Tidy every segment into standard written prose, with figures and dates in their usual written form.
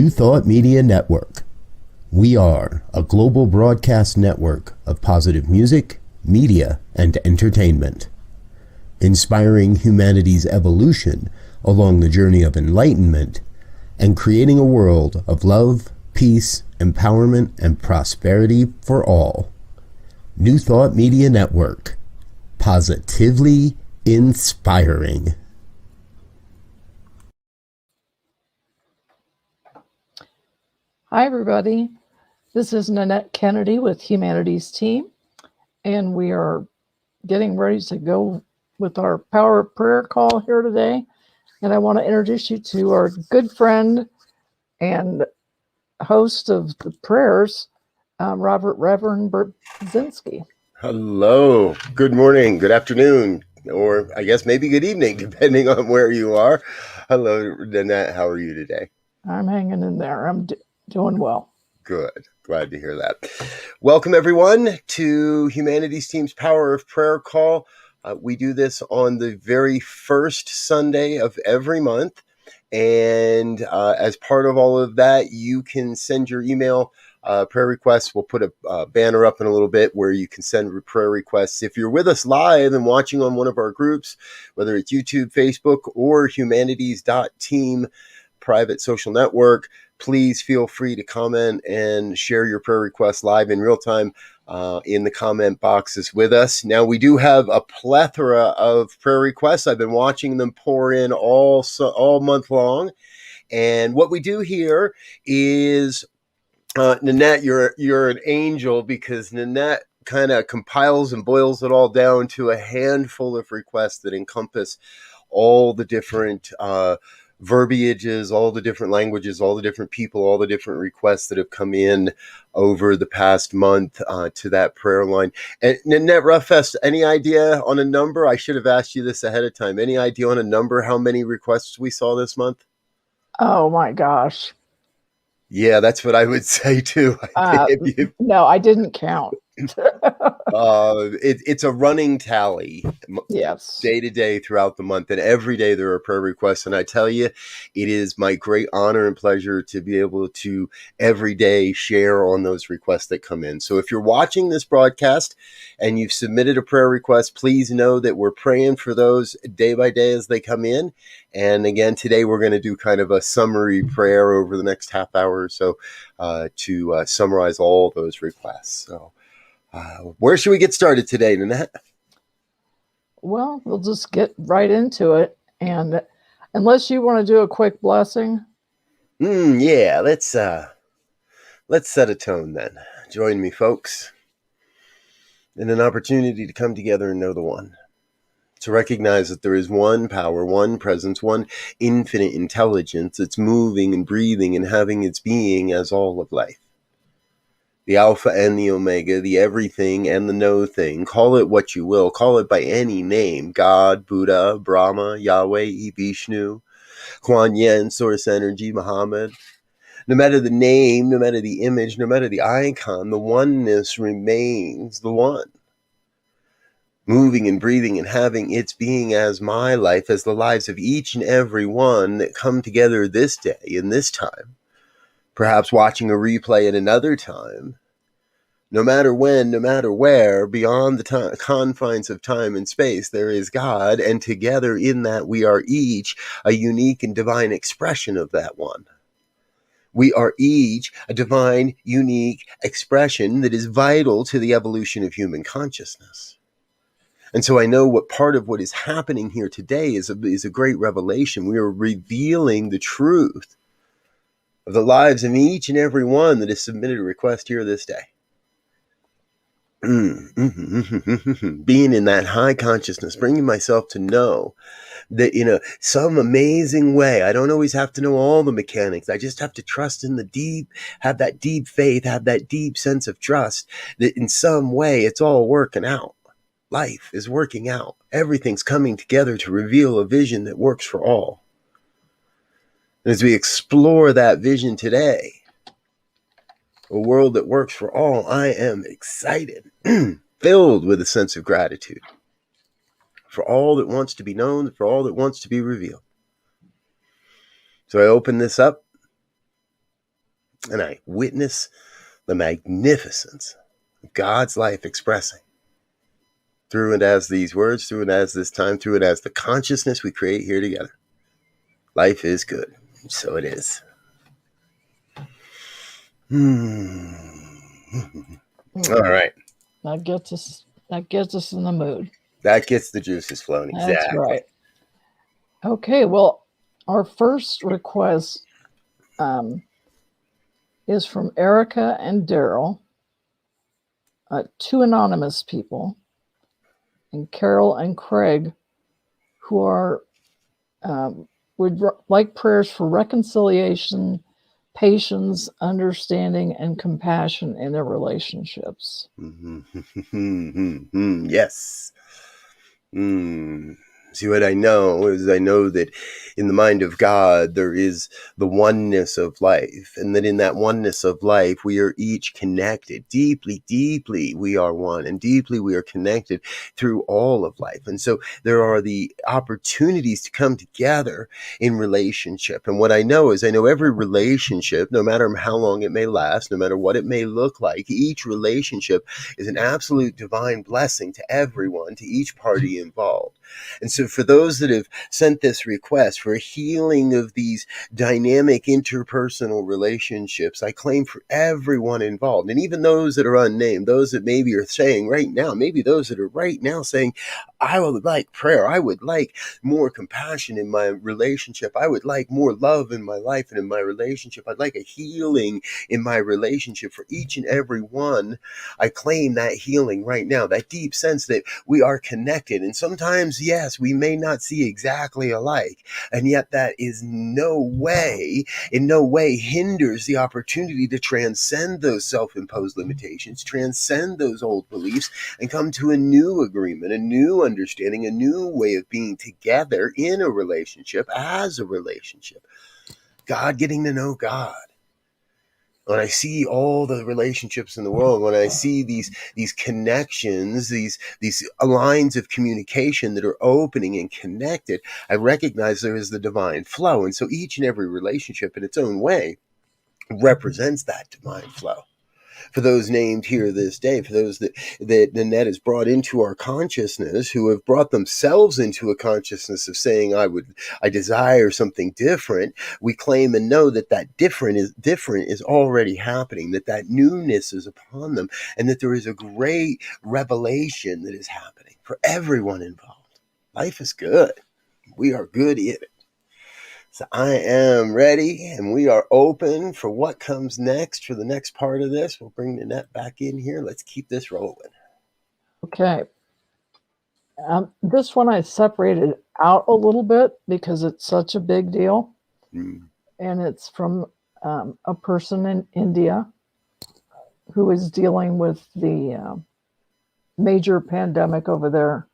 New Thought Media Network. We are a global broadcast network of positive music, media, and entertainment, inspiring humanity's evolution along the journey of enlightenment and creating a world of love, peace, empowerment, and prosperity for all. New Thought Media Network. Positively inspiring. Hi, everybody. This is Nanette Kennedy with Humanity's Team, and we are getting ready to go with our Power of Prayer call here today. And I want to introduce you to our good friend and host of the prayers, Reverend Brzezinski. Hello, good morning, good afternoon, or I guess maybe good evening, depending on where you are. Hello, Nanette. How are you today? I'm hanging in there. I'm doing well. Good. Glad to hear that. Welcome, everyone, to Humanity's Team's Power of Prayer call. We do this on the very first Sunday of every month. And as part of all of that, you can send your email prayer requests. We'll put a banner up in a little bit where you can send prayer requests. If you're with us live and watching on one of our groups, whether it's YouTube, Facebook, or humanities.team private social network, please feel free to comment and share your prayer requests live in real time in the comment boxes with us. Now, we do have a plethora of prayer requests. I've been watching them pour in all month long. And what we do here is, Nanette, you're an angel, because Nanette kind of compiles and boils it all down to a handful of requests that encompass all the different verbiages, all the different languages, all the different people, all the different requests that have come in over the past month to that prayer line. And Nanette Roughfest, any idea on a number? I should have asked you this ahead of time. Any idea on a number, how many requests we saw this month? Oh, my gosh. Yeah, that's what I would say too. No, I didn't count. It's a running tally, Yes, day to day throughout the month, and every day there are prayer requests. And I tell you, it is my great honor and pleasure to be able to every day share on those requests that come in. So if you're watching this broadcast and you've submitted a prayer request, please know that we're praying for those day by day as they come in. And again, today we're going to do kind of a summary prayer over the next half hour or so to summarize all those requests. So where should we get started today, Nanette? Well, we'll just get right into it. And unless you want to do a quick blessing. Yeah, let's set a tone then. Join me, folks, in an opportunity to come together and know the one. To recognize that there is one power, one presence, one infinite intelligence that's moving and breathing and having its being as all of life. The Alpha and the Omega, the everything and the no thing. Call it what you will. Call it by any name. God, Buddha, Brahma, Yahweh, Vishnu, Kuan Yin, Source Energy, Muhammad. No matter the name, no matter the image, no matter the icon, the oneness remains the one. Moving and breathing and having its being as my life, as the lives of each and every one that come together this day, in this time. Perhaps watching a replay at another time. No matter when, no matter where, beyond the confines of time and space, there is God, and together in that we are each a unique and divine expression of that one. We are each a divine, unique expression that is vital to the evolution of human consciousness. And so I know what part of what is happening here today is a great revelation. We are revealing the truth of the lives of each and every one that has submitted a request here this day. Being in that high consciousness, bringing myself to know that in some amazing way, I don't always have to know all the mechanics. I just have to trust in the deep, have that deep faith, have that deep sense of trust that in some way it's all working out. Life is working out. Everything's coming together to reveal a vision that works for all. And as we explore that vision today, a world that works for all, I am excited, filled with a sense of gratitude for all that wants to be known, for all that wants to be revealed. So I open this up and I witness the magnificence of God's life expressing through and as these words, through and as this time, through and as the consciousness we create here together. Life is good. So it is. All right. That gets us in the mood. That gets the juices flowing. Exactly. That's right. Okay, well, our first request is from Erica and Daryl, two anonymous people, and Carol and Craig, who are would like prayers for reconciliation, patience, understanding, and compassion in their relationships. Yes. See, what I know is I know that in the mind of God, there is the oneness of life, and that in that oneness of life, we are each connected deeply, deeply. We are one, and deeply we are connected through all of life. And so there are the opportunities to come together in relationship. And what I know is I know every relationship, no matter how long it may last, no matter what it may look like, each relationship is an absolute divine blessing to everyone, to each party involved. And so for those that have sent this request for a healing of these dynamic interpersonal relationships, I claim for everyone involved, and even those that are unnamed, those that maybe are saying right now, maybe those that are right now saying, I would like prayer. I would like more compassion in my relationship. I would like more love in my life and in my relationship. I'd like a healing in my relationship for each and every one. I claim that healing right now, that deep sense that we are connected. And sometimes, yes, we may not see exactly alike. And yet that is in no way hinders the opportunity to transcend those self-imposed limitations, transcend those old beliefs, and come to a new agreement, a new understanding, a new way of being together in a relationship, as a relationship. God, getting to know God. When I see all the relationships in the world, when I see these connections, these lines of communication that are opening and connected, I recognize there is the divine flow. And so each and every relationship in its own way represents that divine flow. For those named here this day, for those that Nanette has brought into our consciousness, who have brought themselves into a consciousness of saying, I desire something different, we claim and know that different is already happening, that newness is upon them, and that there is a great revelation that is happening for everyone involved. Life is good. We are good in it. So I am ready, and we are open for what comes next for the next part of this. We'll bring Nanette back in here. Let's keep this rolling. Okay. This one I separated out a little bit because it's such a big deal. And it's from a person in India who is dealing with the major pandemic over there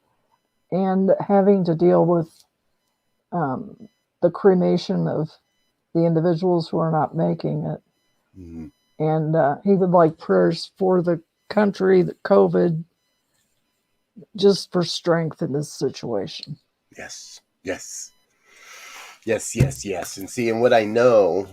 and having to deal with the cremation of the individuals who are not making it. And he would like prayers for the country, the COVID, just for strength in this situation. Yes. And see, and what I know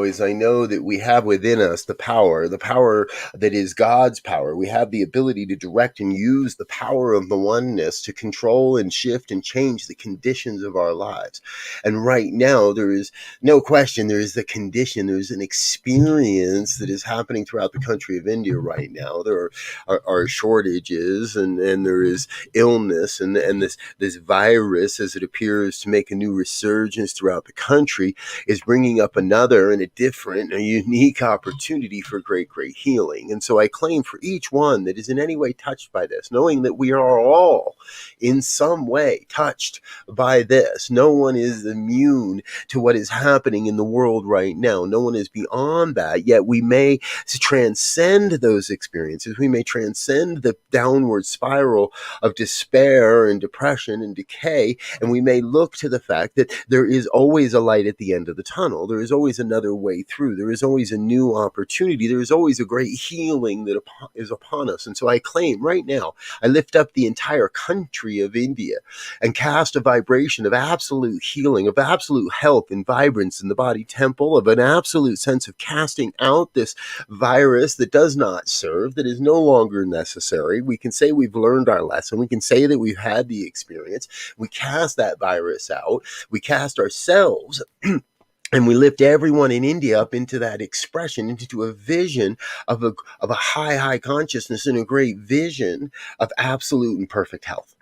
is I know that we have within us the power that is God's power. We have the ability to direct and use the power of the oneness to control and shift and change the conditions of our lives. And right now, there is no question, there is the condition, there's an experience that is happening throughout the country of India right now. There are shortages and there is illness and this virus, as it appears to make a new resurgence throughout the country, is bringing up another and a unique opportunity for great healing. And so I claim for each one that is in any way touched by this, knowing that we are all in some way touched by this. No one is immune to what is happening in the world right now. No one is beyond that, yet we may transcend those experiences. We may transcend the downward spiral of despair and depression and decay, and we may look to the fact that there is always a light at the end of the tunnel. There is always another way through. There is always a new opportunity. There is always a great healing that is upon us. And so I claim right now, I lift up the entire country of India and cast a vibration of absolute healing, of absolute health and vibrance in the body temple, of an absolute sense of casting out this virus that does not serve, that is no longer necessary. We can say we've learned our lesson. We can say that we've had the experience. We cast that virus out. We cast ourselves and we lift everyone in India up into that expression, into a vision of a high consciousness and a great vision of absolute and perfect health.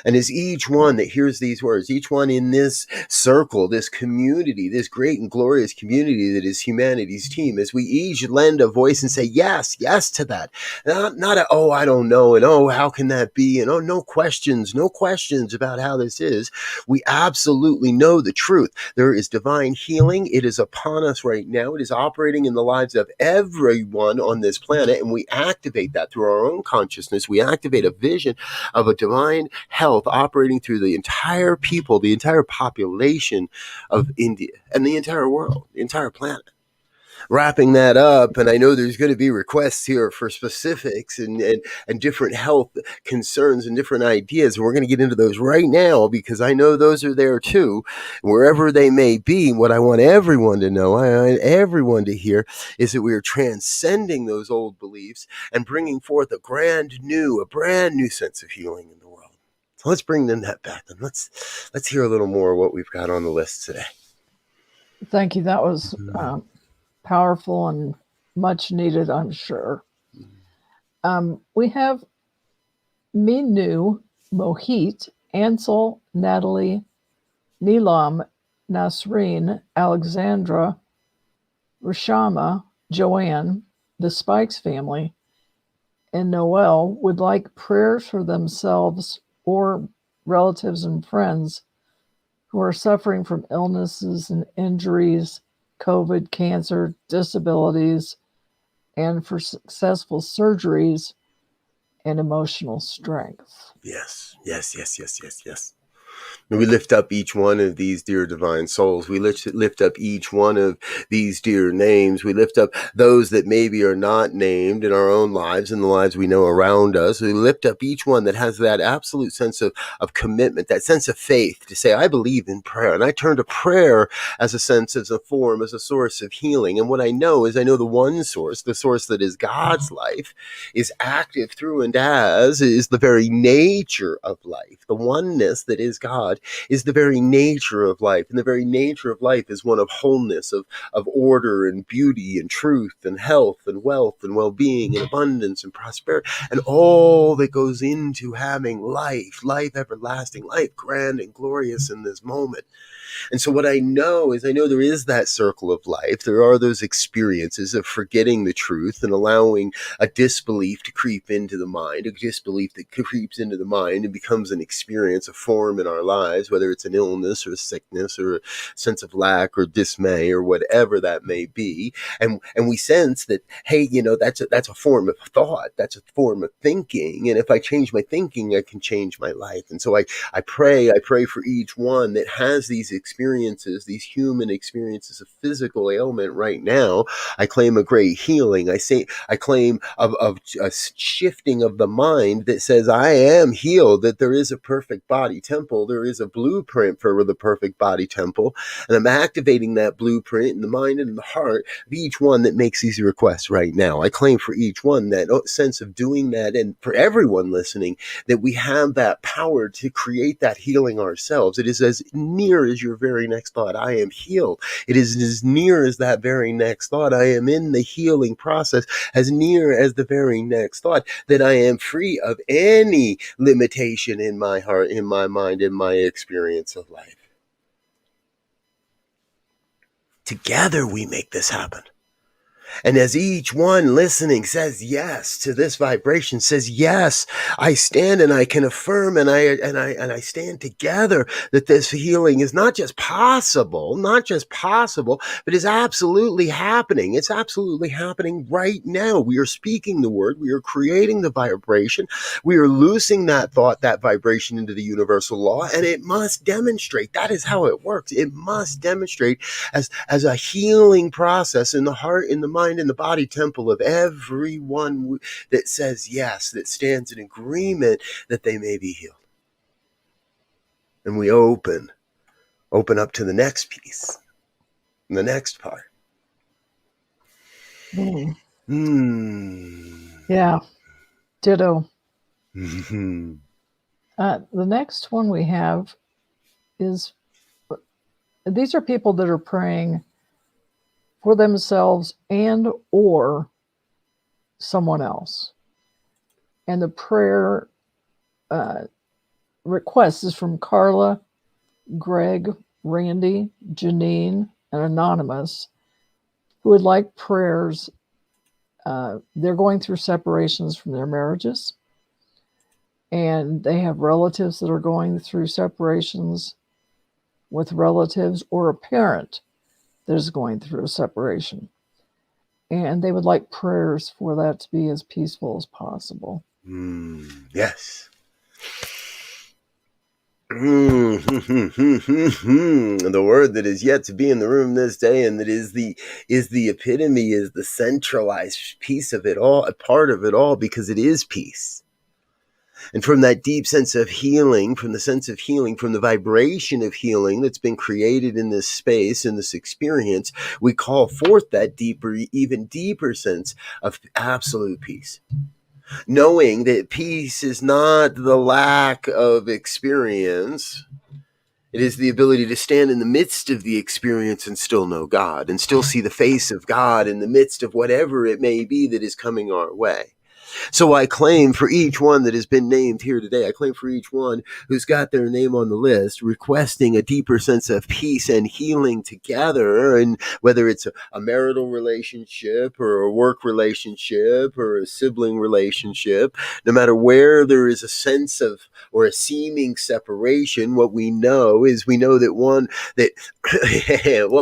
And as each one that hears these words, each one in this circle, this community, this great and glorious community that is humanity's team, as we each lend a voice and say, yes to that. Not a, oh, I don't know, and oh, how can that be? And oh, no questions about how this is. We absolutely know the truth. There is divine healing. It is upon us right now. It is operating in the lives of everyone on this planet. And we activate that through our own consciousness. We activate a vision of a divine health operating through the entire people, the entire population of India and the entire world, the entire planet. Wrapping that up, and I know there's going to be requests here for specifics and different health concerns and different ideas, and we're going to get into those right now because I know those are there too, wherever they may be. What I want everyone to know, I want everyone to hear, is that we are transcending those old beliefs and bringing forth a brand new sense of healing in the world. So let's bring that back, and let's hear a little more of what we've got on the list today. Thank you. That was powerful and much needed, I'm sure. We have Minu, Mohit, Ansel, Natalie, Neelam, Nasreen, Alexandra, Rashama, Joanne, the Spikes family, and Noel would like prayers for themselves or relatives and friends who are suffering from illnesses and injuries, COVID, cancer, disabilities, and for successful surgeries and emotional strength. Yes. And we lift up each one of these dear divine souls. We lift up each one of these dear names. We lift up those that maybe are not named in our own lives and the lives we know around us. We lift up each one that has that absolute sense of commitment, that sense of faith to say, I believe in prayer. And I turn to prayer as a sense, as a form, as a source of healing. And what I know is I know the one source, the source that is God's life, is active through and as is the very nature of life. The oneness that is God is the very nature of life. And the very nature of life is one of wholeness, of order and beauty and truth and health and wealth and well-being and abundance and prosperity and all that goes into having life everlasting, life grand and glorious in this moment. And so what I know is there is that circle of life. There are those experiences of forgetting the truth and allowing a disbelief to creep into the mind, a disbelief that creeps into the mind and becomes an experience, a form in our lives, whether it's an illness or a sickness or a sense of lack or dismay or whatever that may be. And we sense that, hey, that's a form of thought. That's a form of thinking. And if I change my thinking, I can change my life. And so I pray for each one that has these experiences, these human experiences of physical ailment right now. I claim a great healing. I claim of a shifting of the mind that says I am healed, that there is a perfect body temple. There is a blueprint for the perfect body temple. And I'm activating that blueprint in the mind and in the heart of each one that makes these requests right now. I claim for each one that sense of doing that, and for everyone listening, that we have that power to create that healing ourselves. It is as near as your very next thought, I am healed. It is as near as that very next thought, I am in the healing process, as near as the very next thought that I am free of any limitation in my heart, in my mind, in my experience of life. Together we make this happen. And as each one listening says yes to this vibration, says yes, I stand and I can affirm and I stand together that this healing is not just possible, but is absolutely happening. It's absolutely happening right now. We are speaking the word, we are creating the vibration, we are loosing that thought, that vibration into the universal law, and it must demonstrate. That is how it works. It must demonstrate as a healing process in the heart, in the mind, in the body temple of everyone that says yes, that stands in agreement that they may be healed. And we open up to the next piece, the next part. Yeah, ditto. Mm-hmm. The next one we have is, these are people that are praying for themselves and or someone else. And the prayer request is from Carla, Greg, Randy, Janine, and Anonymous, who would like prayers. They're going through separations from their marriages, and they have relatives that are going through separations with relatives, or a parent that is going through a separation. And they would like prayers for that to be as peaceful as possible. Yes. The word that is yet to be in the room this day, and that is the epitome, is the centralized piece of it all, a part of it all, because it is peace. And from that deep sense of healing, from the vibration of healing that's been created in this space, in this experience, we call forth that deeper, even deeper sense of absolute peace. Knowing that peace is not the lack of experience. It is the ability to stand in the midst of the experience and still know God, and still see the face of God in the midst of whatever it may be that is coming our way. So I claim for each one that has been named here today, I claim for each one who's got their name on the list, requesting a deeper sense of peace and healing together. And whether it's a marital relationship or a work relationship or a sibling relationship, no matter where there is a sense of or a seeming separation, what we know is what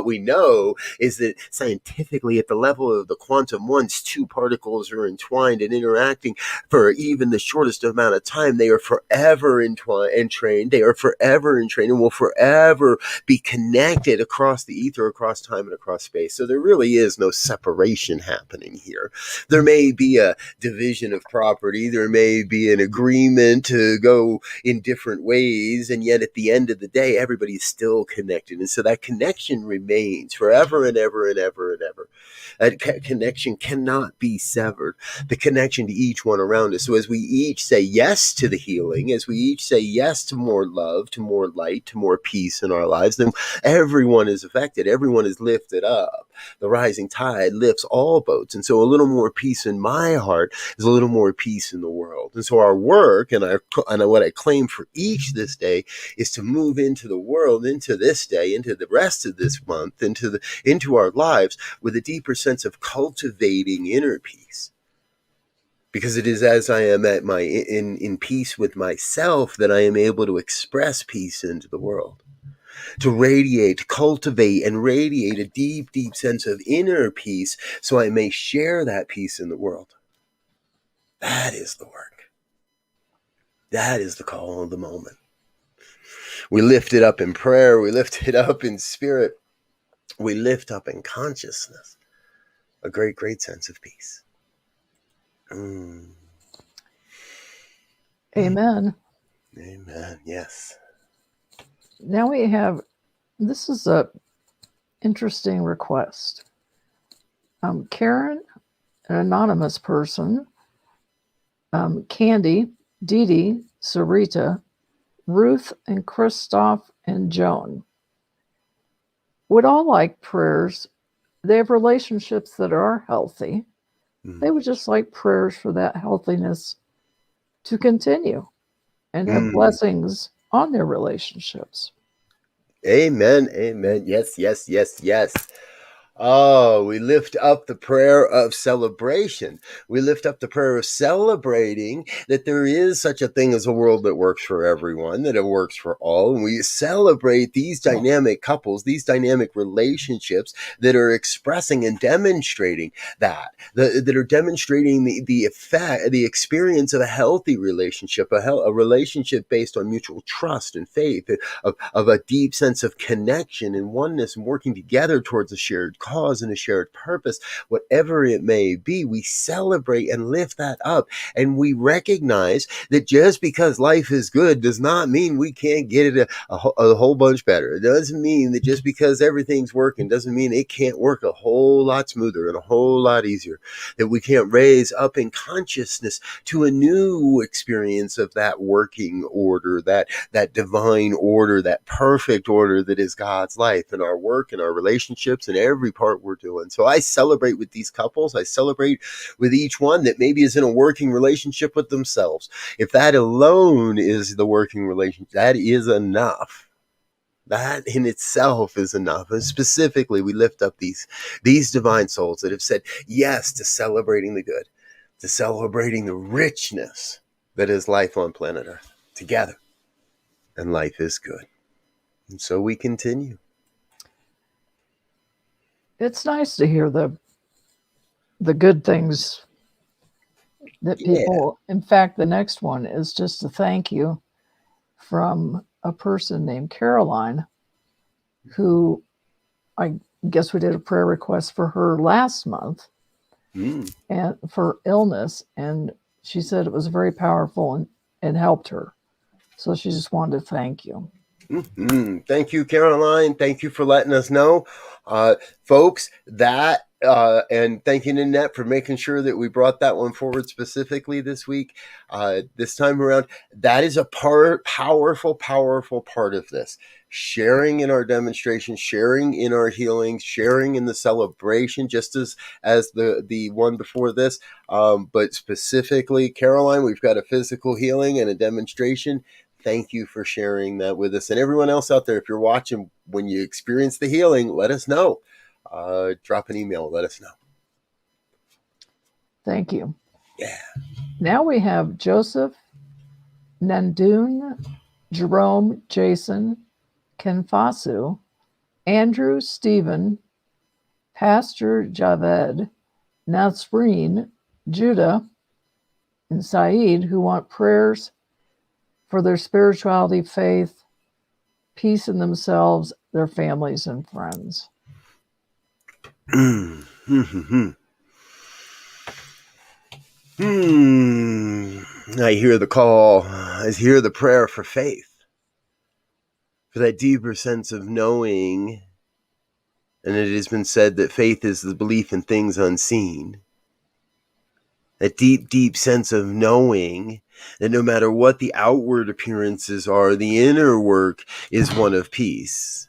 we know is that scientifically, at the level of the quantum, once two particles are entwined and interacting for even the shortest amount of time, they are forever entrained. They are forever entrained and will forever be connected across the ether, across time, and across space. So there really is no separation happening here. There may be a division of property. There may be an agreement to go in different ways, and yet at the end of the day, everybody's still connected. And so that connection remains forever and ever and ever and ever. That connection cannot be severed. The connection to each one around us. So as we each say yes to the healing, as we each say yes to more love, to more light, to more peace in our lives, then everyone is affected. Everyone is lifted up. The rising tide lifts all boats. And so a little more peace in my heart is a little more peace in the world. And so our work and what I claim for each this day is to move into the world, into this day, into the rest of this month, into our lives with a deeper sense of cultivating inner peace. Because it is as I am in peace with myself that I am able to express peace into the world. To radiate, cultivate, and radiate a deep, deep sense of inner peace so I may share that peace in the world. That is the work. That is the call of the moment. We lift it up in prayer. We lift it up in spirit. We lift up in consciousness a great, great sense of peace. Amen. Amen. Yes. Now we have, this is a interesting request. Karen, an anonymous person, Candy, Dee Dee, Sarita, Ruth, and Christoph, and Joan would all like prayers. They have relationships that are healthy. They would just like prayers for that healthiness to continue and have blessings on their relationships. Amen. Amen. Yes, yes, yes, yes. Oh, we lift up the prayer of celebration. We lift up the prayer of celebrating that there is such a thing as a world that works for everyone, that it works for all. And we celebrate these dynamic couples, these dynamic relationships that are expressing and demonstrating that are demonstrating the effect, the experience of a healthy relationship, a relationship based on mutual trust and faith, of a deep sense of connection and oneness and working together towards a shared cause and a shared purpose, whatever it may be. We celebrate and lift that up. And we recognize that just because life is good does not mean we can't get it a whole bunch better. It doesn't mean that just because everything's working doesn't mean it can't work a whole lot smoother and a whole lot easier. That we can't raise up in consciousness to a new experience of that working order, that divine order, that perfect order that is God's life in our work and our relationships and every part we're doing. So I celebrate with these couples. I celebrate with each one that maybe is in a working relationship with themselves. If that alone is the working relationship, that is enough. That in itself is enough. And specifically, we lift up these divine souls that have said yes to celebrating the good, to celebrating the richness that is life on planet Earth together. And life is good. And so we continue. It's nice to hear the good things that people, in fact, the next one is just a thank you from a person named Caroline, who I guess we did a prayer request for her last month and for illness. And she said it was very powerful and helped her. So she just wanted to thank you. Thank you, Caroline. Thank you for letting us know. Folks, that and thank you, Nanette, for making sure that we brought that one forward specifically this week. This time around, that is a powerful part of this. Sharing in our demonstration, sharing in our healing, sharing in the celebration, just as the one before this. But specifically, Caroline, we've got a physical healing and a demonstration. Thank you for sharing that with us. And everyone else out there, if you're watching, when you experience the healing, let us know. Drop an email, let us know. Thank you. Yeah. Now we have Joseph, Nandoon, Jerome, Jason, Kenfasu, Andrew, Stephen, Pastor Javed, Nasreen, Judah, and Saeed, who want prayers for their spirituality, faith, peace in themselves, their families, and friends. I hear the call. I hear the prayer for faith, for that deeper sense of knowing. And it has been said that faith is the belief in things unseen. That deep sense of knowing that no matter what the outward appearances are, the inner work is one of peace.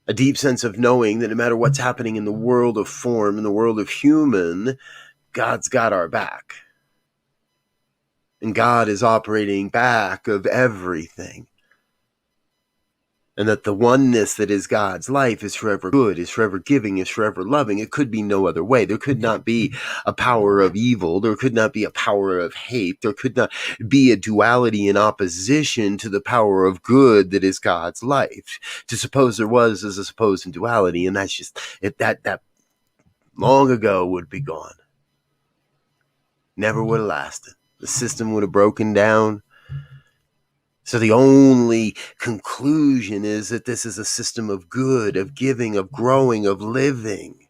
A deep sense of knowing that no matter what's happening in the world of form, in the world of human, God's got our back. And God is operating back of everything. And that the oneness that is God's life is forever good, is forever giving, is forever loving. It could be no other way. There could not be a power of evil. There could not be a power of hate. There could not be a duality in opposition to the power of good that is God's life. To suppose there was is a supposed duality, and that's just that long ago would be gone. Never would have lasted. The system would have broken down. So the only conclusion is that this is a system of good, of giving, of growing, of living.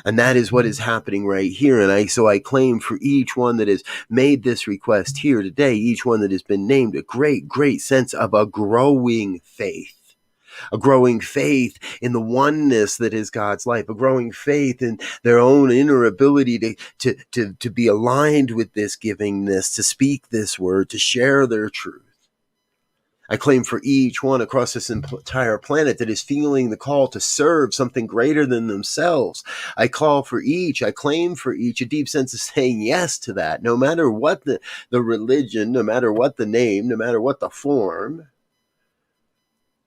And that is what is happening right here. And so I claim for each one that has made this request here today, each one that has been named, a great sense of a growing faith. A growing faith in the oneness that is God's life, a growing faith in their own inner ability to be aligned with this givingness, to speak this word, to share their truth. I claim for each one across this entire planet that is feeling the call to serve something greater than themselves. I claim for each a deep sense of saying yes to that, no matter what the religion, no matter what the name, no matter what the form.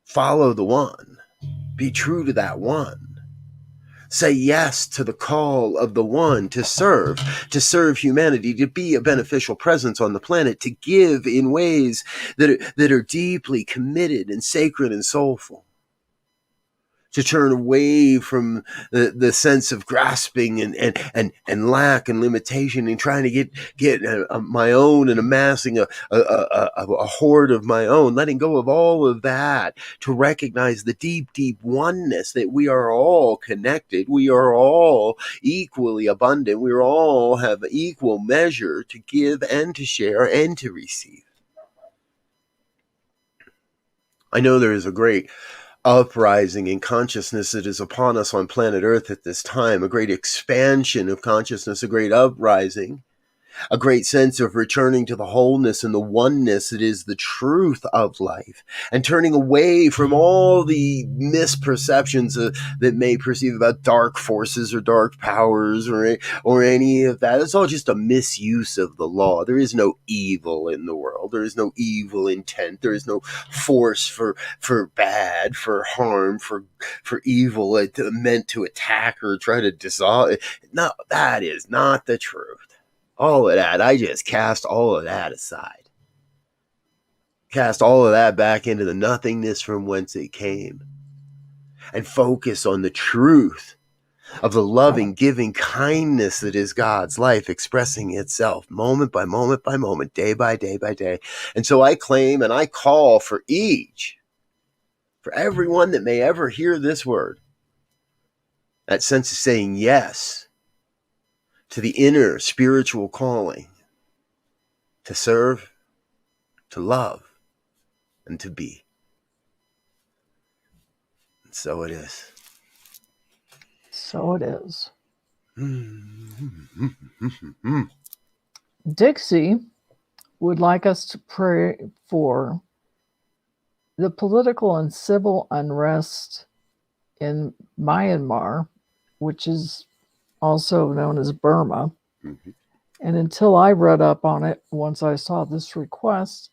Follow the one. Be true to that one. Say yes to the call of the one to serve humanity, to be a beneficial presence on the planet, to give in ways that are deeply committed and sacred and soulful. To turn away from the sense of grasping and lack and limitation and trying to get my own and amassing a hoard of my own, letting go of all of that to recognize the deep, deep oneness that we are all connected. We are all equally abundant. We all have equal measure to give and to share and to receive. I know there is a great uprising in consciousness that is upon us on planet Earth at this time, a great expansion of consciousness, a great uprising, a great sense of returning to the wholeness and the oneness that is the truth of life, and turning away from all the misperceptions that may perceive about dark forces or dark powers or any of that. It's all just a misuse of the law. There is no evil in the world. There is no evil intent. There is no force for bad, for harm, for evil meant to attack or try to dissolve. No, that is not the truth. All of that, I just cast all of that aside. Cast all of that back into the nothingness from whence it came. And focus on the truth of the loving, giving kindness that is God's life expressing itself moment by moment by moment, day by day by day. And so I claim and I call for everyone that may ever hear this word, that sense of saying yes to the inner spiritual calling to serve, to love, and to be. And so it is. So it is. Dixie would like us to pray for the political and civil unrest in Myanmar, which is also known as Burma. Mm-hmm. And until I read up on it, once I saw this request,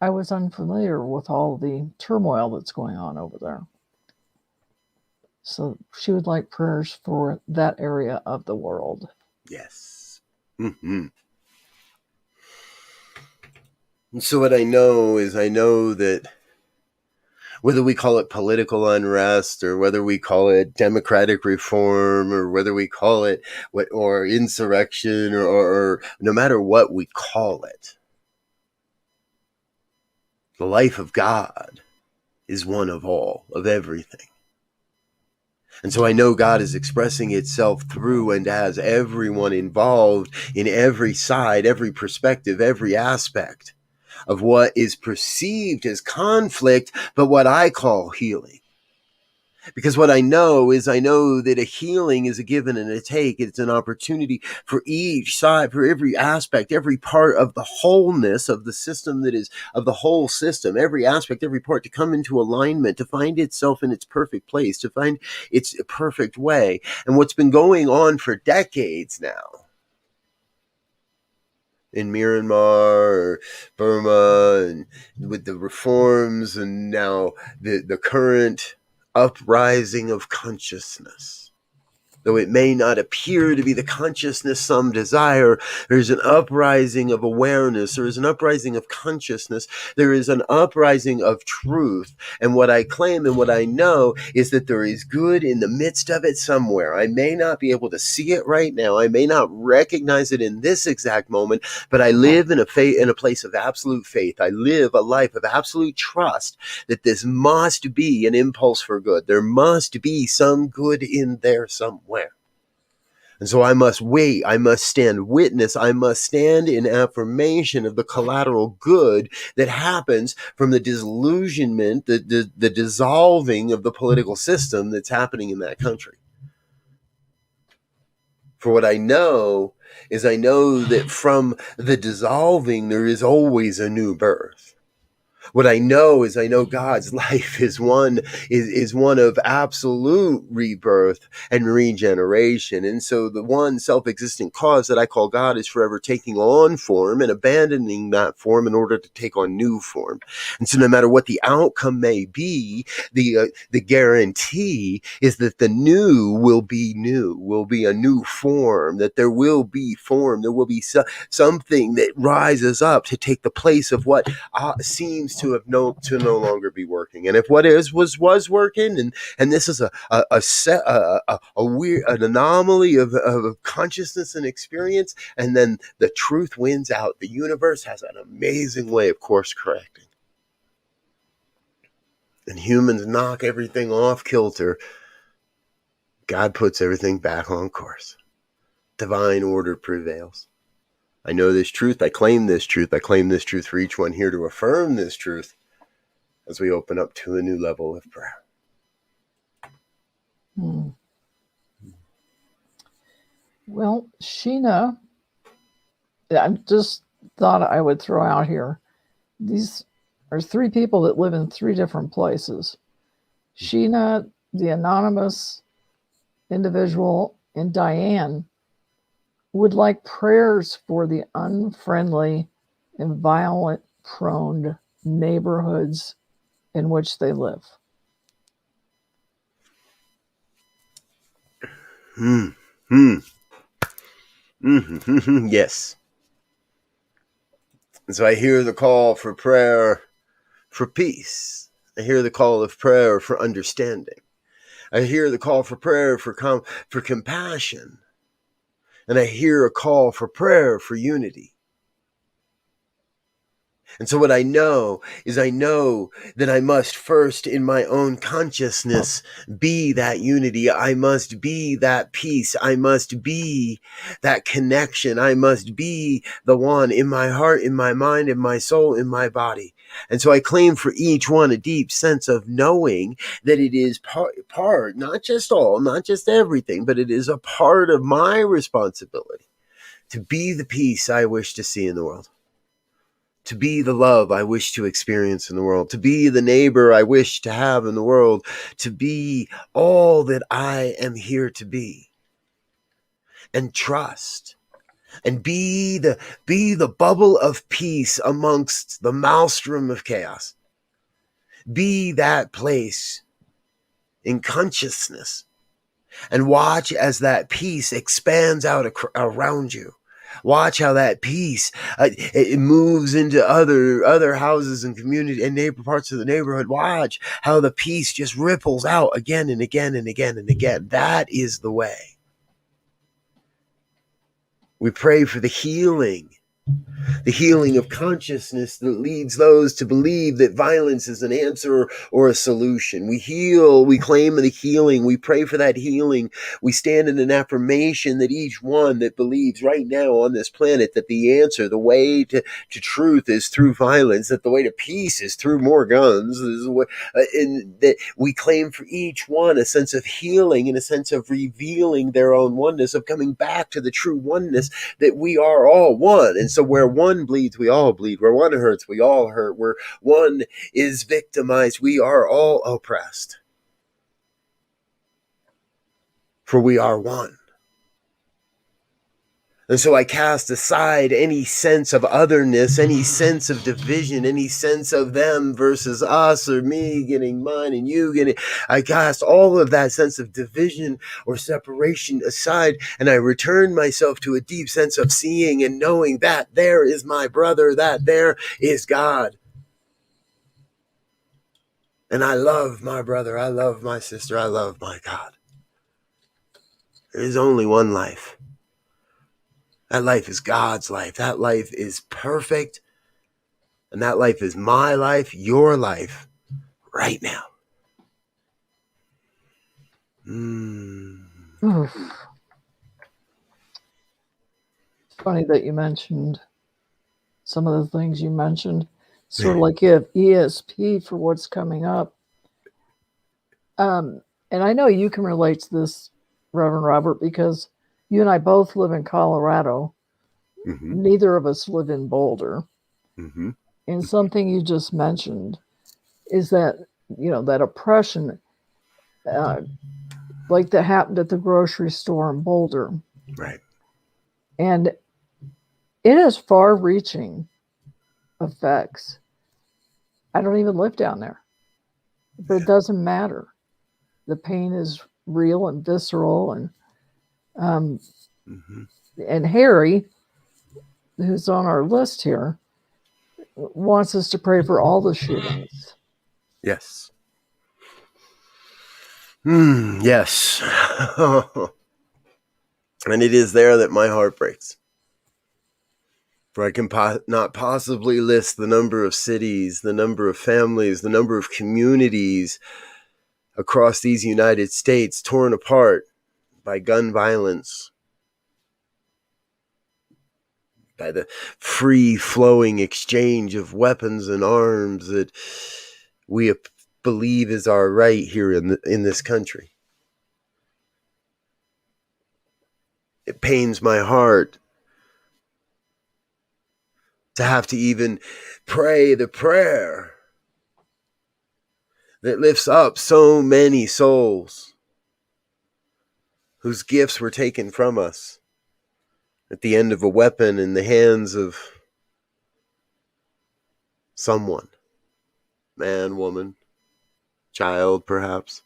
I was unfamiliar with all the turmoil that's going on over there. So she would like prayers for that area of the world. Yes. Mm-hmm. And so what I know is that whether we call it political unrest or whether we call it democratic reform or whether we call it or insurrection or no matter what we call it, the life of God is one of all, of everything. And so I know God is expressing itself through and as everyone involved in every side, every perspective, every aspect of what is perceived as conflict, but what I call healing. Because what I know that a healing is a give and a take. It's an opportunity for each side, for every aspect, every part of the wholeness of the system that is, of the whole system, every aspect, every part to come into alignment, to find itself in its perfect place, to find its perfect way. And what's been going on for decades now in Myanmar or Burma, and with the reforms and now the current uprising of consciousness. Though it may not appear to be the consciousness some desire, there's an uprising of awareness, there is an uprising of consciousness, there is an uprising of truth. And what I claim and what I know is that there is good in the midst of it somewhere. I may not be able to see it right now, I may not recognize it in this exact moment, but I live in a place of absolute faith. I live a life of absolute trust that this must be an impulse for good. There must be some good in there somewhere. And so I must wait, I must stand witness, I must stand in affirmation of the collateral good that happens from the disillusionment, the dissolving of the political system that's happening in that country. For what I know that from the dissolving, there is always a new birth. What I know is I know God's life is one of absolute rebirth and regeneration. And so the one self-existent cause that I call God is forever taking on form and abandoning that form in order to take on new form. And so no matter what the outcome may be, the guarantee is that the new will be new, will be a new form, that there will be form, there will be something that rises up to take the place of what seems to have no longer be working. And if what was working, and this is a weird, an anomaly of consciousness and experience, and then the truth wins out. The universe has an amazing way of course correcting, and humans knock everything off kilter. God puts everything back on course. Divine order prevails. I know this truth. I claim this truth. I claim this truth for each one here to affirm this truth as we open up to a new level of prayer. Well, Sheena, I just thought I would throw out here. These are three people that live in three different places. Sheena, the anonymous individual, and Diane would like prayers for the unfriendly and violent prone neighborhoods in which they live. Yes. And so I hear the call for prayer for peace. I hear the call of prayer for understanding. I hear the call for prayer for compassion. And I hear a call for prayer for unity. And so what I know is I know that I must first in my own consciousness be that unity. I must be that peace. I must be that connection. I must be the one in my heart, in my mind, in my soul, in my body. And so I claim for each one a deep sense of knowing that it is part, not just all, not just everything, but it is a part of my responsibility to be the peace I wish to see in the world. To be the love I wish to experience in the world, to be the neighbor I wish to have in the world, to be all that I am here to be, and trust, and be the bubble of peace amongst the maelstrom of chaos. Be that place in consciousness, and watch as that peace expands out around you. Watch how that peace it moves into other houses and community and neighbor parts of the neighborhood. Watch how the peace just ripples out again and again and again and again. That is the way. We pray for the healing of consciousness that leads those to believe that violence is an answer or a solution. We heal, we claim the healing, we pray for that healing. We stand in an affirmation that each one that believes right now on this planet that the answer, the way to truth is through violence, that the way to peace is through more guns, and that we claim for each one a sense of healing and a sense of revealing their own oneness, of coming back to the true oneness that we are all one. And so where one bleeds, we all bleed. Where one hurts, we all hurt. Where one is victimized, we are all oppressed. For we are one. And so I cast aside any sense of otherness, any sense of division, any sense of them versus us, or me getting mine and you getting. I cast all of that sense of division or separation aside, and I return myself to a deep sense of seeing and knowing that there is my brother, that there is God. And I love my brother, I love my sister, I love my God. There is only one life. That life is God's life. That life is perfect. And that life is my life, your life, right now. It's funny that you mentioned some of the things you mentioned. Sort of like you have ESP for what's coming up. And I know you can relate to this, Reverend Robert, because you and I both live in Colorado. Mm-hmm. Neither of us live in Boulder. Mm-hmm. And something you just mentioned is that, that oppression, like that happened at the grocery store in Boulder. Right. And it has far reaching effects. I don't even live down there, but it doesn't matter. The pain is real and visceral. And and Harry, who's on our list here, wants us to pray for all the shootings. Yes. Yes. And it is there that my heart breaks. For I can not possibly list the number of cities, the number of families, the number of communities across these United States torn apart by gun violence, by the free-flowing exchange of weapons and arms that we believe is our right here in this country. It pains my heart to have to even pray the prayer that lifts up so many souls whose gifts were taken from us at the end of a weapon in the hands of someone, man, woman, child, perhaps.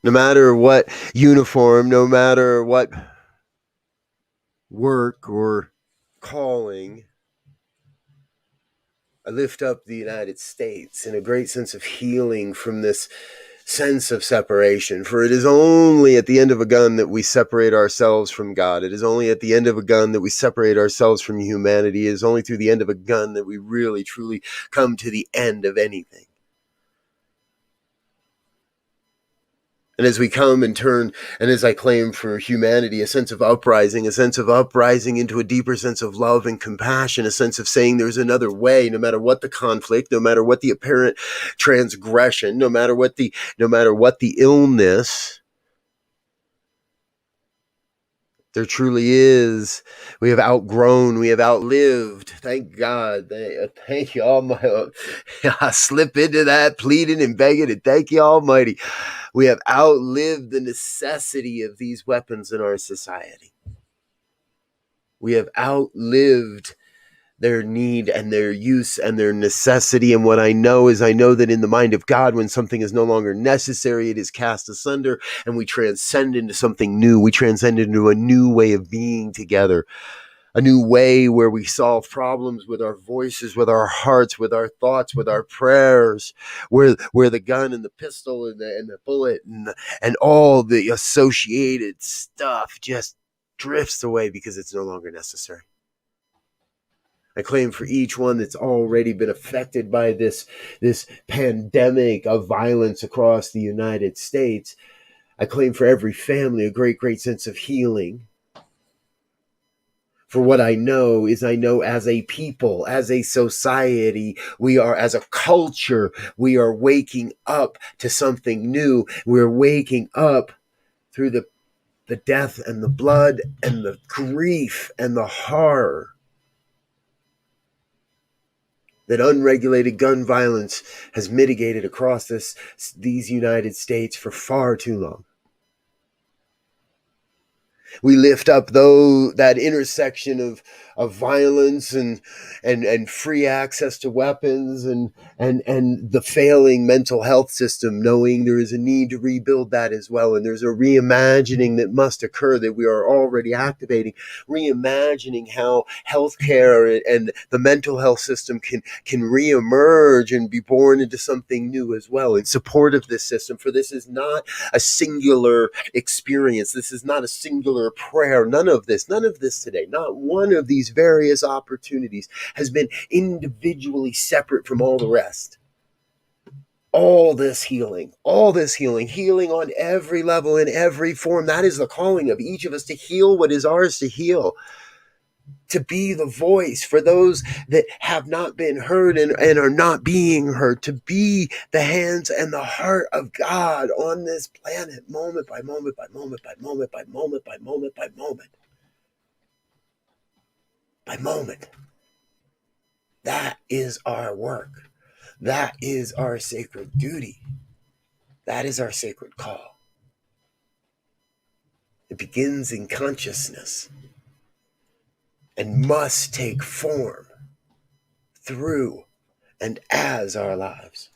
No matter what uniform, no matter what work or calling, I lift up the United States in a great sense of healing from this sense of separation. For it is only at the end of a gun that we separate ourselves from God. It is only at the end of a gun that we separate ourselves from humanity. It is only through the end of a gun that we really, truly come to the end of anything. And as we come and turn, and as I claim for humanity, a sense of uprising into a deeper sense of love and compassion, a sense of saying there's another way, no matter what the conflict, no matter what the apparent transgression, no matter what the illness, there truly is. We have outgrown, we have outlived. Thank God. Thank you, Almighty. I slip into that pleading and begging, and thank you, Almighty. We have outlived the necessity of these weapons in our society. We have outlived their need and their use and their necessity. And what I know is I know that in the mind of God, when something is no longer necessary, it is cast asunder and we transcend into something new. We transcend into a new way of being together, a new way where we solve problems with our voices, with our hearts, with our thoughts, with our prayers, where the gun and the pistol and the bullet and all the associated stuff just drifts away because it's no longer necessary. I claim for each one that's already been affected by this pandemic of violence across the United States. I claim for every family a great, great sense of healing. For what I know is I know as a people, as a society, we are, as a culture, we are waking up to something new. We're waking up through the death and the blood and the grief and the horror that unregulated gun violence has mitigated across these United States for far too long. We lift up that intersection of violence and free access to weapons and the failing mental health system, knowing there is a need to rebuild that as well. And there's a reimagining that must occur that we are already activating, reimagining how healthcare and the mental health system can reemerge and be born into something new as well in support of this system. For this is not a singular experience. This is not a singular prayer. None of this today, not one of these various opportunities has been individually separate from all the rest. All this healing on every level, in every form. That is the calling of each of us, to heal what is ours to heal, to be the voice for those that have not been heard and are not being heard, to be the hands and the heart of God on this planet, moment by moment by moment by moment by moment by moment by moment. by moment. That is our work. That is our sacred duty. That is our sacred call. It begins in consciousness and must take form through and as our lives.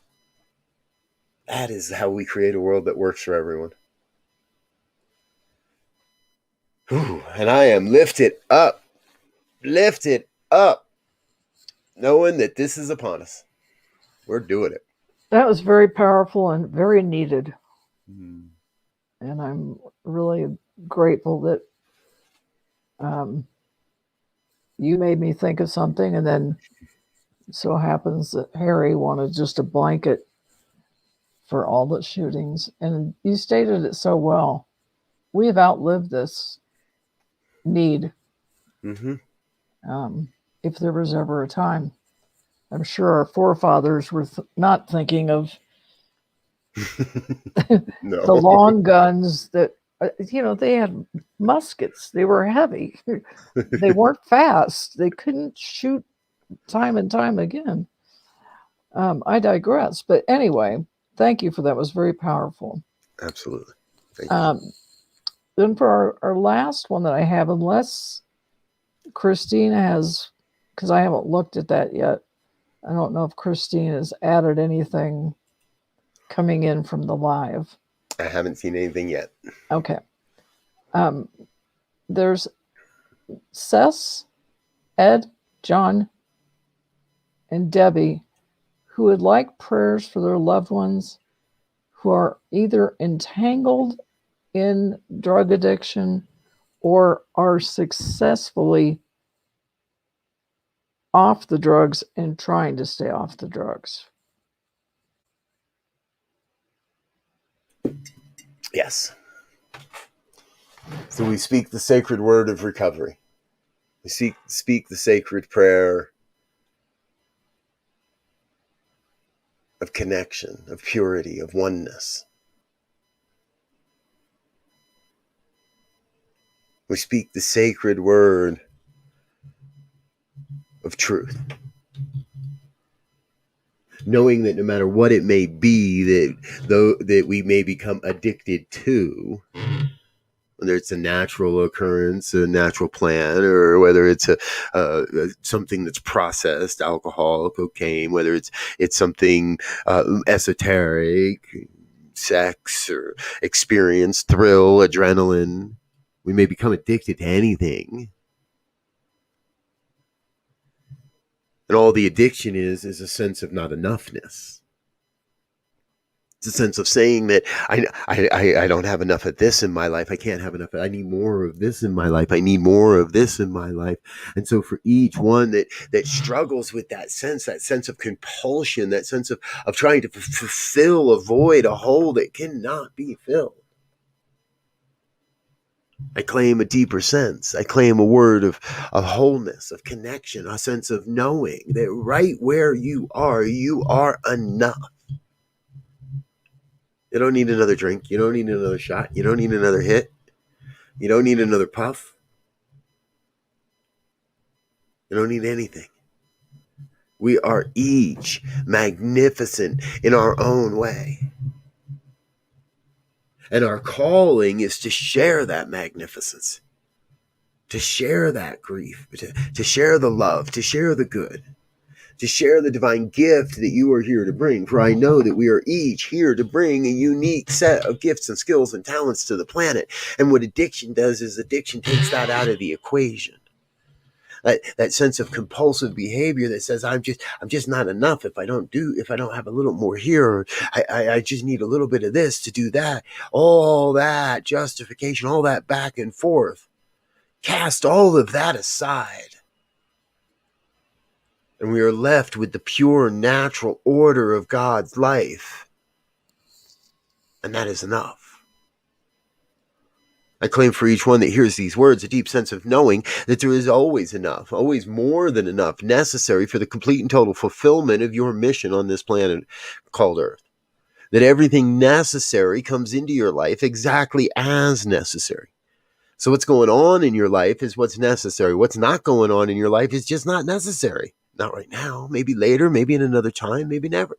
That is how we create a world that works for everyone. Whew, and I am lifted up, knowing that this is upon us. We're doing it. That was very powerful and very needed. Mm. And I'm really grateful that you made me think of something, and then it so happens that Harry wanted just a blanket for all the shootings. And you stated it so well. We have outlived this need. Mm-hmm. If there was ever a time, I'm sure our forefathers were not thinking of No. the long guns that, they had muskets. They were heavy. They weren't fast. They couldn't shoot time and time again. I digress. But anyway, thank you for that. It was very powerful. Absolutely. Thank you. Then for our last one that I have, unless Christine has, because I haven't looked at that yet. I don't know if Christine has added anything coming in from the live. I haven't seen anything yet. Okay. There's Cess, Ed, John, and Debbie, who would like prayers for their loved ones who are either entangled in drug addiction or are successfully off the drugs and trying to stay off the drugs. Yes. So we speak the sacred word of recovery. We speak the sacred prayer of connection, of purity, of oneness. We speak the sacred word of truth. Knowing that no matter what it may be that we may become addicted to, whether it's a natural occurrence, a natural plant, or whether it's something that's processed, alcohol, cocaine, whether it's something esoteric, sex, or experience, thrill, adrenaline, we may become addicted to anything. And all the addiction is a sense of not enoughness. It's a sense of saying that I don't have enough of this in my life. I can't have enough. I need more of this in my life. I need more of this in my life. And so for each one that struggles with that sense of compulsion, that sense of trying to fulfill a void, a hole that cannot be filled, I claim a deeper sense. I claim a word of wholeness, of connection, a sense of knowing that right where you are enough. You don't need another drink. You don't need another shot. You don't need another hit. You don't need another puff. You don't need anything. We are each magnificent in our own way. And our calling is to share that magnificence, to share that grief, to share the love, to share the good, to share the divine gift that you are here to bring. For I know that we are each here to bring a unique set of gifts and skills and talents to the planet. And what addiction does is addiction takes that out of the equation. That sense of compulsive behavior that says I'm just not enough if I don't have a little more here, or I just need a little bit of this to do that. All that justification, all that back and forth, cast all of that aside, and we are left with the pure natural order of God's life, and that is enough. I claim for each one that hears these words a deep sense of knowing that there is always enough, always more than enough necessary for the complete and total fulfillment of your mission on this planet called Earth. That everything necessary comes into your life exactly as necessary. So what's going on in your life is what's necessary. What's not going on in your life is just not necessary. Not right now, maybe later, maybe in another time, maybe never.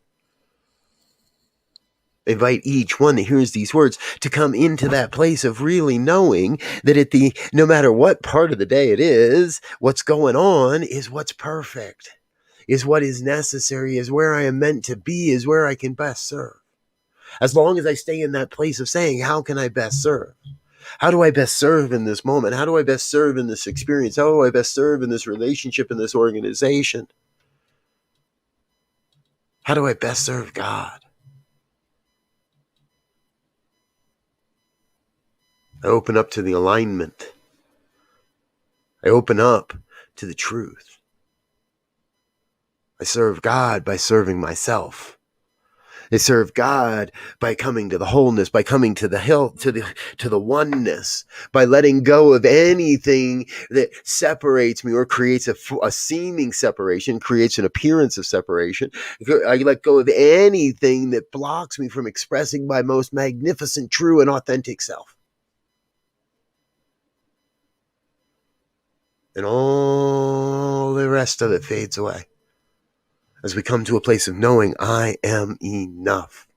Invite each one that hears these words to come into that place of really knowing that no matter what part of the day it is, what's going on is what's perfect, is what is necessary, is where I am meant to be, is where I can best serve. As long as I stay in that place of saying, how can I best serve? How do I best serve in this moment? How do I best serve in this experience? How do I best serve in this relationship, in this organization? How do I best serve God? I open up to the alignment. I open up to the truth. I serve God by serving myself. I serve God by coming to the wholeness, by coming to the health, to the oneness, by letting go of anything that separates me or creates a seeming separation, creates an appearance of separation. I let go of anything that blocks me from expressing my most magnificent, true, and authentic self. And all the rest of it fades away as we come to a place of knowing I am enough,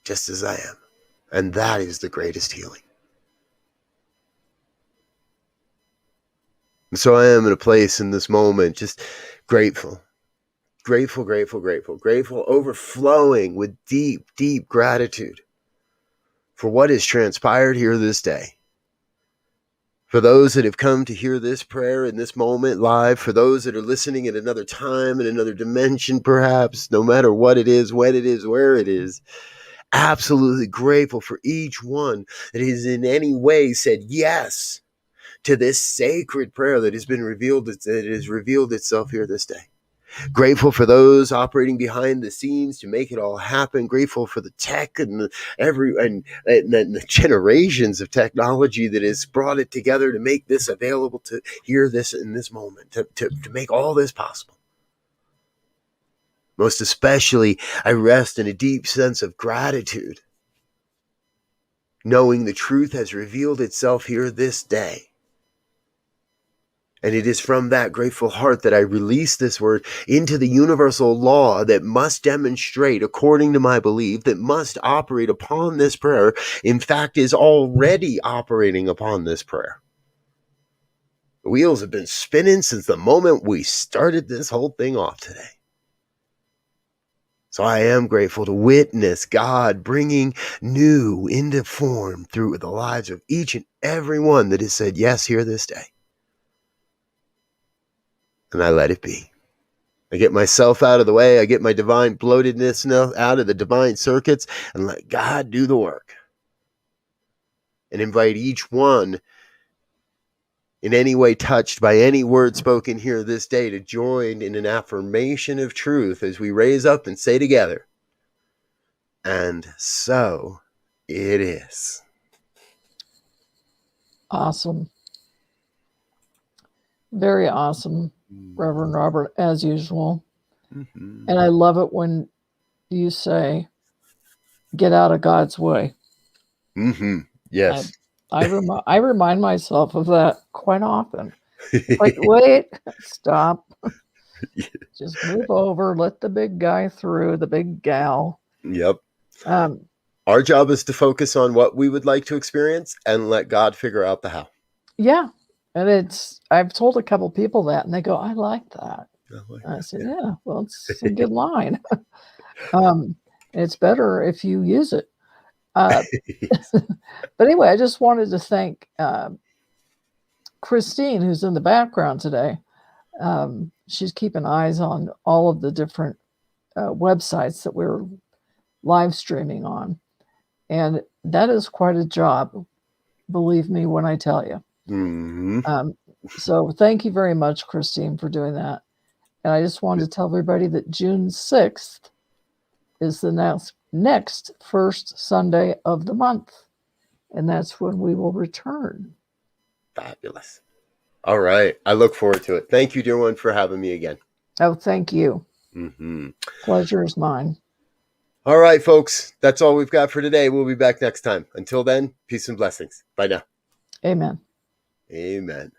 just as I am. And that is the greatest healing. And so I am in a place in this moment, just grateful, overflowing with deep, deep gratitude for what has transpired here this day. For those that have come to hear this prayer in this moment live, for those that are listening at another time, in another dimension perhaps, no matter what it is, when it is, where it is, absolutely grateful for each one that has in any way said yes to this sacred prayer that has been revealed, that it has revealed itself here this day. Grateful for those operating behind the scenes to make it all happen. Grateful for the tech and the generations of technology that has brought it together to make this available, to hear this in this moment, to make all this possible. Most especially, I rest in a deep sense of gratitude, knowing the truth has revealed itself here this day. And it is from that grateful heart that I release this word into the universal law that must demonstrate, according to my belief, that must operate upon this prayer, in fact, is already operating upon this prayer. The wheels have been spinning since the moment we started this whole thing off today. So I am grateful to witness God bringing new into form through the lives of each and every one that has said yes here this day. And I let it be. I get myself out of the way. I get my divine bloatedness out of the divine circuits and let God do the work. And invite each one in any way touched by any word spoken here this day to join in an affirmation of truth as we raise up and say together, and so it is. Awesome. Very awesome, Reverend Robert, as usual. Mm-hmm. And I love it when you say, get out of God's way. Mm-hmm. Yes. I remind myself of that quite often. Like, wait, stop. Just move over. Let the big guy through, the big gal. Yep. Our job is to focus on what we would like to experience and let God figure out the how. Yeah. And I've told a couple people that, and they go, I like that. I said, yeah, well, it's a good line. It's better if you use it. But anyway, I just wanted to thank Christine, who's in the background today. She's keeping eyes on all of the different websites that we're live streaming on. And that is quite a job, believe me when I tell you. Mm-hmm. So thank you very much, Christine, for doing that. And I just wanted to tell everybody that June 6th is the next first Sunday of the month. And that's when we will return. Fabulous. All right. I look forward to it. Thank you, dear one, for having me again. Oh, thank you. Mm-hmm. Pleasure is mine. All right, folks. That's all we've got for today. We'll be back next time. Until then, peace and blessings. Bye now. Amen. Amen.